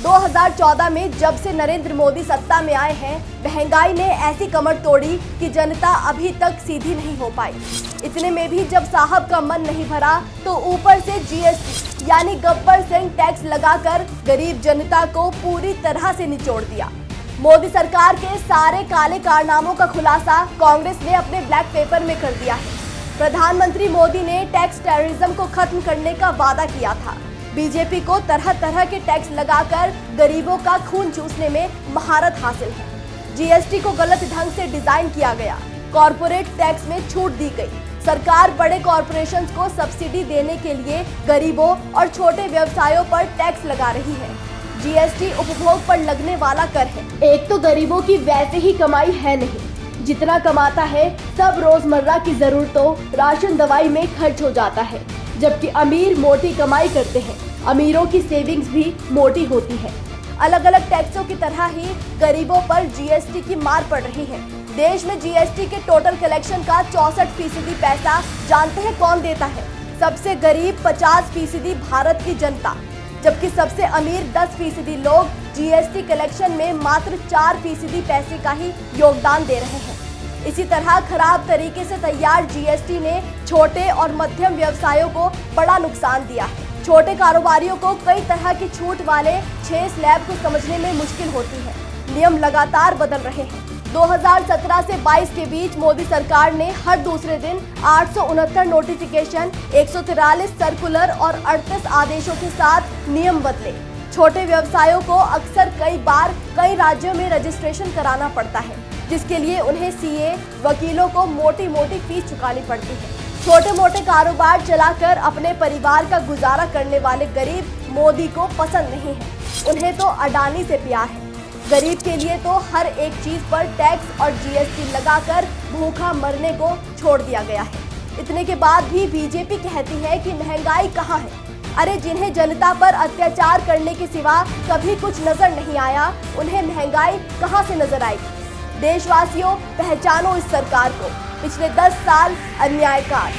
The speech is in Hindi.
2014 में जब से नरेंद्र मोदी सत्ता में आए हैं, महंगाई ने ऐसी कमर तोड़ी कि जनता अभी तक सीधी नहीं हो पाई। इतने में भी जब साहब का मन नहीं भरा तो ऊपर से जीएसटी यानी गब्बर सिंह टैक्स लगाकर गरीब जनता को पूरी तरह से निचोड़ दिया। मोदी सरकार के सारे काले कारनामों का खुलासा कांग्रेस ने अपने ब्लैक पेपर में कर दिया है। प्रधानमंत्री मोदी ने टैक्स टेररिज्म को खत्म करने का वादा किया था। बीजेपी को तरह तरह के टैक्स लगाकर गरीबों का खून चूसने में महारत हासिल है। जीएसटी को गलत ढंग से डिजाइन किया गया, कॉरपोरेट टैक्स में छूट दी गई। सरकार बड़े कॉरपोरेशंस को सब्सिडी देने के लिए गरीबों और छोटे व्यवसायों पर टैक्स लगा रही है। जीएसटी उपभोग पर लगने वाला कर है। एक तो गरीबों की वैसे ही कमाई है नहीं, जितना कमाता है सब रोजमर्रा की जरूरतों, राशन, दवाई में खर्च हो जाता है, जबकि अमीर मोटी कमाई करते हैं। अमीरों की सेविंग्स भी मोटी होती है। अलग अलग टैक्सों की तरह ही गरीबों पर जीएसटी की मार पड़ रही है। देश में जीएसटी के टोटल कलेक्शन का 64% पैसा जानते हैं कौन देता है? सबसे गरीब 50% भारत की जनता, जबकि सबसे अमीर 10% लोग जीएसटी कलेक्शन में मात्र 4% पैसे का ही योगदान दे रहे हैं। इसी तरह खराब तरीके से तैयार जीएसटी ने छोटे और मध्यम व्यवसायों को बड़ा नुकसान दिया है। छोटे कारोबारियों को कई तरह की छूट वाले 6 स्लैब को समझने में मुश्किल होती है। नियम लगातार बदल रहे हैं। 2017 से 22 के बीच मोदी सरकार ने हर दूसरे दिन 869 नोटिफिकेशन, 143 सर्कुलर और 38 आदेशों के साथ नियम बदले। छोटे व्यवसायों को अक्सर कई बार कई राज्यों में रजिस्ट्रेशन कराना पड़ता है, जिसके लिए उन्हें सीए, वकीलों को मोटी मोटी फीस चुकानी पड़ती है। छोटे मोटे कारोबार चलाकर अपने परिवार का गुजारा करने वाले गरीब मोदी को पसंद नहीं है। उन्हें तो अडानी से प्यार है। गरीब के लिए तो हर एक चीज पर टैक्स और जीएसटी लगाकर भूखा मरने को छोड़ दिया गया है। इतने के बाद भी बीजेपी कहती है कि महंगाई कहाँ है। अरे जिन्हें जनता पर अत्याचार करने के सिवा कभी कुछ नजर नहीं आया, उन्हें महंगाई कहाँ से नजर आएगी? देशवासियों, पहचानो इस सरकार को, पिछले 10 साल अन्यायकार।